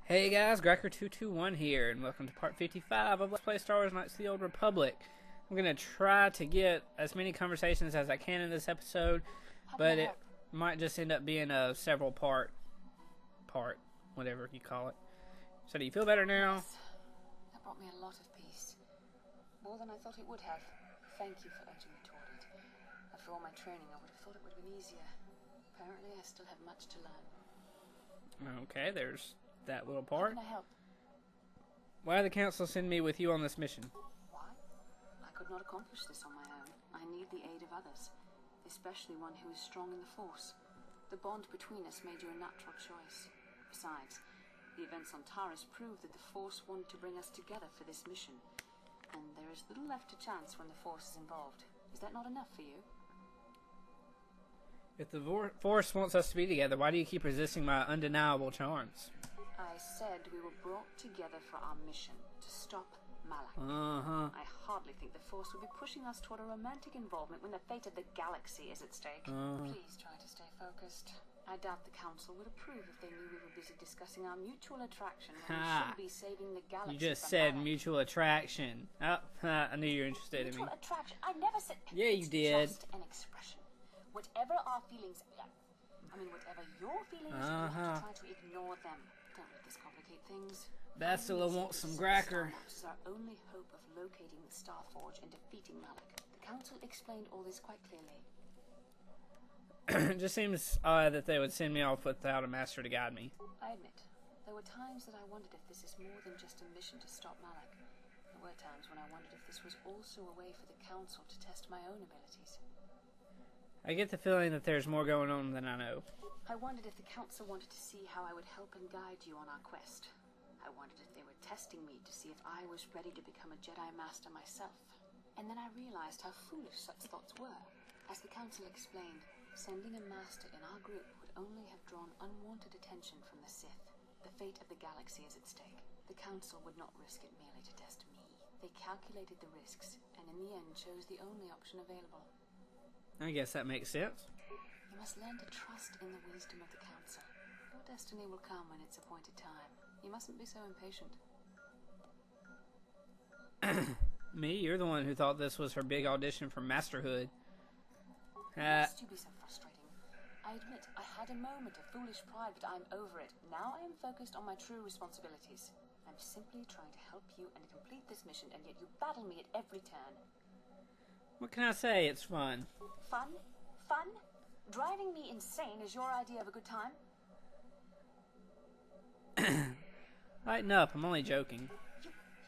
Hey guys, Grecker221 here, and welcome to part 55 of Let's Play Star Wars Knights of the Old Republic. I'm going to try to get as many conversations as I can in this episode, but it might just end up being a several part, whatever you call it. So do you feel better now? Yes. That brought me a lot of peace. More than I thought it would have. Thank you for urging me toward it. After all my training, I would have thought it would have been easier. Apparently, I still have much to learn. Okay, there's that little part. How can I help? Why did the council send me with you on this mission? Why? I could not accomplish this on my own. I need the aid of others, especially one who is strong in the Force. The bond between us made you a natural choice. Besides, the events on Taris prove that the Force wanted to bring us together for this mission, and there is little left to chance when the Force is involved. Is that not enough for you? If the Force wants us to be together, why do you keep resisting my undeniable charms? I said we were brought together for our mission, to stop Malak. I hardly think the Force would be pushing us toward a romantic involvement when the fate of the galaxy is at stake. Please try to stay focused. I doubt the Council would approve if they knew we were busy discussing our mutual attraction when we should be saving the galaxy. You just from said Malak. Mutual attraction. Oh, I knew you were interested in me. Mutual attraction? I never said... Yeah, you did. Just an expression. Whatever our feelings... whatever your feelings, you have to try to ignore them. Don't let this complicate things. Bastila wants some Gracker. This is our only hope of locating the Star Forge and defeating Malak. The Council explained all this quite clearly. It just seems odd that they would send me off without a master to guide me. I admit, there were times that I wondered if this is more than just a mission to stop Malak. There were times when I wondered if this was also a way for the Council to test my own abilities. I get the feeling that there's more going on than I know. I wondered if the Council wanted to see how I would help and guide you on our quest. I wondered if they were testing me to see if I was ready to become a Jedi Master myself. And then I realized how foolish such thoughts were. As the Council explained, sending a Master in our group would only have drawn unwanted attention from the Sith. The fate of the galaxy is at stake. The Council would not risk it merely to test me. They calculated the risks, and in the end chose the only option available. I guess that makes sense. You must learn to trust in the wisdom of the Council. Your destiny will come when it's appointed time. You mustn't be so impatient. Me? You're the one who thought this was her big audition for Masterhood. Must you be so frustrating? I admit, I had a moment of foolish pride, but I'm over it. Now I am focused on my true responsibilities. I'm simply trying to help you and complete this mission, and yet you battle me at every turn. What can I say? It's fun. Fun? Fun? Driving me insane is your idea of a good time? Lighten up, I'm only joking.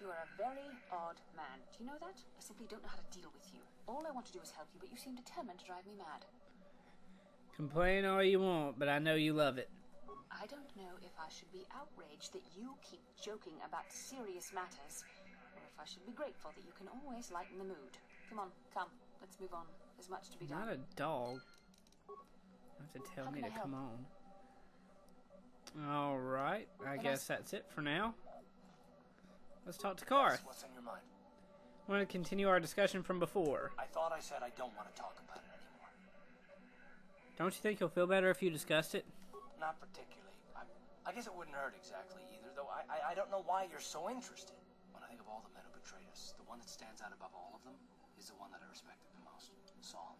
You are a very odd man. Do you know that? I simply don't know how to deal with you. All I want to do is help you, but you seem determined to drive me mad. Complain all you want, but I know you love it. I don't know if I should be outraged that you keep joking about serious matters, or if I should be grateful that you can always lighten the mood. Come on, come. Let's move on. There's much to be done. Not a dog. You have to tell me to come on. Alright, I guess that's it for now. Let's talk to Karth. What's on your mind? I want to continue our discussion from before. I thought I said I don't want to talk about it anymore. Don't you think you'll feel better if you discussed it? Not particularly. I guess it wouldn't hurt exactly either, though I don't know why you're so interested. When I think of all the men who betrayed us, the one that stands out above all of them is the one that I respected the most. Saul.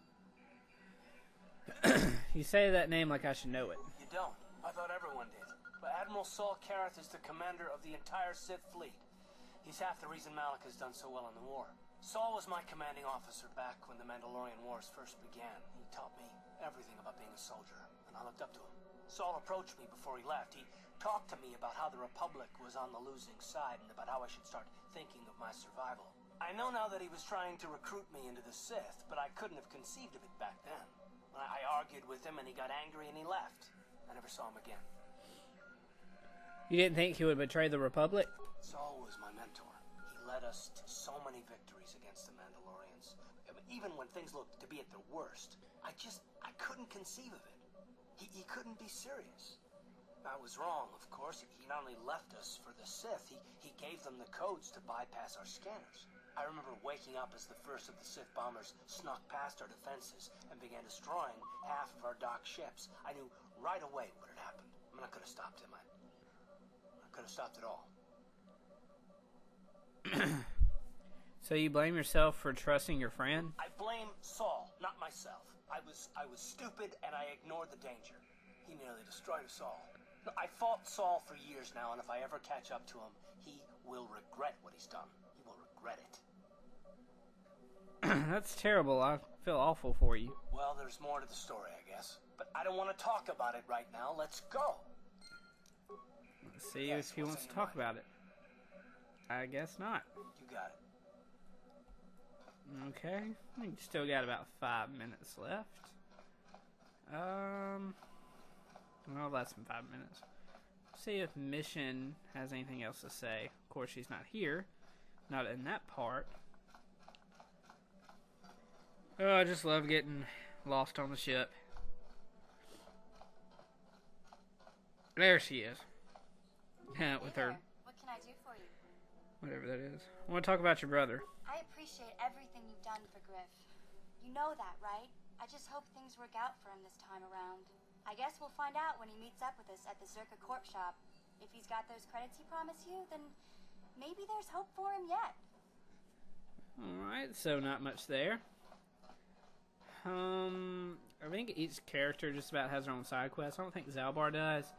You say that name like I should know it. You don't. I thought everyone did. But Admiral Saul Karath is the commander of the entire Sith fleet. He's half the reason Malak has done so well in the war. Saul was my commanding officer back when the Mandalorian Wars first began. He taught me everything about being a soldier, and I looked up to him. Saul approached me before he left. He talked to me about how the Republic was on the losing side and about how I should start thinking of my survival. I know now that he was trying to recruit me into the Sith, but I couldn't have conceived of it back then. I argued with him and he got angry and he left. I never saw him again. You didn't think he would betray the Republic? Saul was my mentor. He led us to so many victories against the Mandalorians. Even when things looked to be at their worst, I couldn't conceive of it. He couldn't be serious. I was wrong, of course. He not only left us for the Sith, he gave them the codes to bypass our scanners. I remember waking up as the first of the Sith bombers snuck past our defenses and began destroying half of our docked ships. I knew right away what had happened. I mean, I could have stopped him. I could have stopped it all. So you blame yourself for trusting your friend? I blame Saul, not myself. I was stupid and I ignored the danger. He nearly destroyed us all. I fought Saul for years now, and if I ever catch up to him, he will regret what he's done. He will regret it. That's terrible. I feel awful for you. Well, there's more to the story, I guess. But I don't want to talk about it right now. Let's go. Let's see if he wants to talk about it. I guess not. You got it. Okay. I think you still got about 5 minutes left. Well, less than 5 minutes. See if Mission has anything else to say. Of course, she's not here. Not in that part. Oh, I just love getting lost on the ship. There she is. With her... What can I do for you? Whatever that is. I want to talk about your brother. I appreciate everything you've done for Griff. You know that, right? I just hope things work out for him this time around. I guess we'll find out when he meets up with us at the Zerka Corp shop. If he's got those credits he promised you, then maybe there's hope for him yet. Alright, so not much there. I think each character just about has their own side quest. I don't think Zalbar does.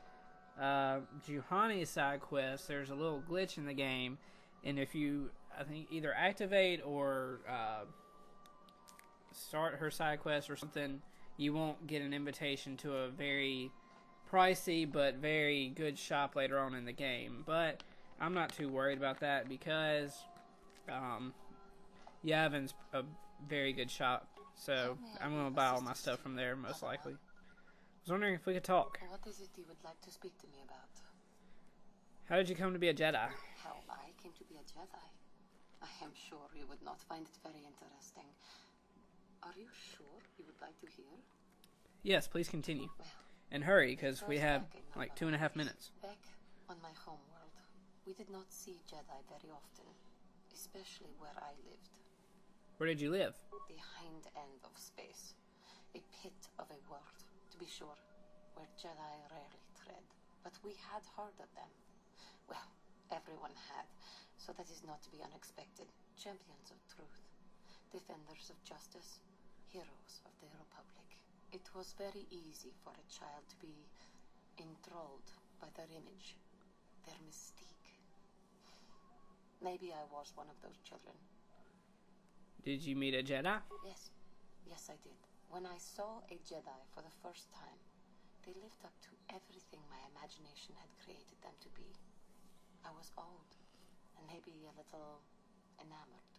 Juhani's side quest, there's a little glitch in the game, and if you, I think, either activate or start her side quest or something, you won't get an invitation to a very pricey but very good shop later on in the game. But I'm not too worried about that because Yavin's a very good shop, so I'm going to buy all my stuff from there most likely. I was wondering if we could talk. What is it you would like to speak to me about? How did you come to be a Jedi? How I came to be a Jedi? I am sure you would not find it very interesting. Are you sure you would like to hear? Yes, please continue. Well, and hurry, because we have back in my like 2.5 minutes. Back on my home world, we did not see Jedi very often, especially where I lived. Where did you live? The hind end of space. A pit of a world, to be sure, where Jedi rarely tread. But we had heard of them. Well, everyone had, so that is not to be unexpected. Champions of truth, defenders of justice, heroes of the Republic. It was very easy for a child to be enthralled by their image, their mystique. Maybe I was one of those children. Did you meet a Jedi? Yes, yes I did. When I saw a Jedi for the first time, they lived up to everything my imagination had created them to be. I was awed, and maybe a little enamored.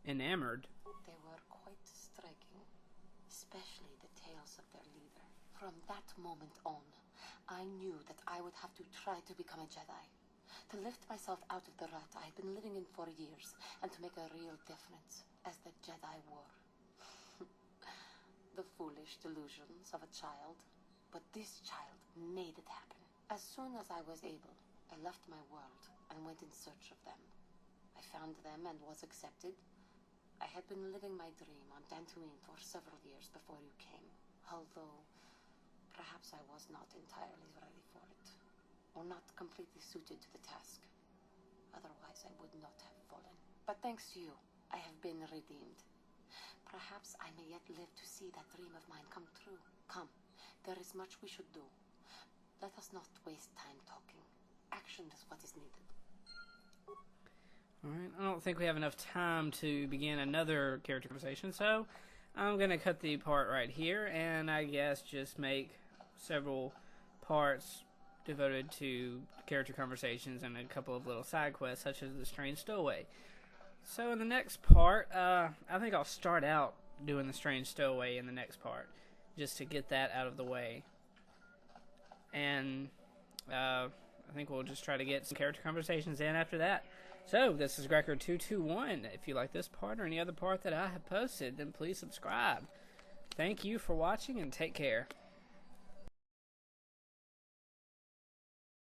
Enamored? They were quite striking, especially the tales of their leader. From that moment on, I knew that I would have to try to become a Jedi. To lift myself out of the rut I had been living in for years, and to make a real difference as the Jedi were. The foolish delusions of a child, but this child made it happen. As soon as I was able, I left my world and went in search of them. I found them and was accepted. I had been living my dream on Dantooine for several years before you came, although perhaps I was not entirely ready for it, or not completely suited to the task. Otherwise, I would not have fallen. But thanks to you, I have been redeemed. Perhaps I may yet live to see that dream of mine come true. Come, there is much we should do. Let us not waste time talking. Action is what is needed. Alright, I don't think we have enough time to begin another character conversation, so I'm going to cut the part right here, and I guess just make several parts devoted to character conversations and a couple of little side quests, such as the Strange Stowaway. So in the next part, I think I'll start out doing the Strange Stowaway in the next part, just to get that out of the way. And I think we'll just try to get some character conversations in after that. So, this is Grecker221. If you like this part or any other part that I have posted, then please subscribe. Thank you for watching, and take care.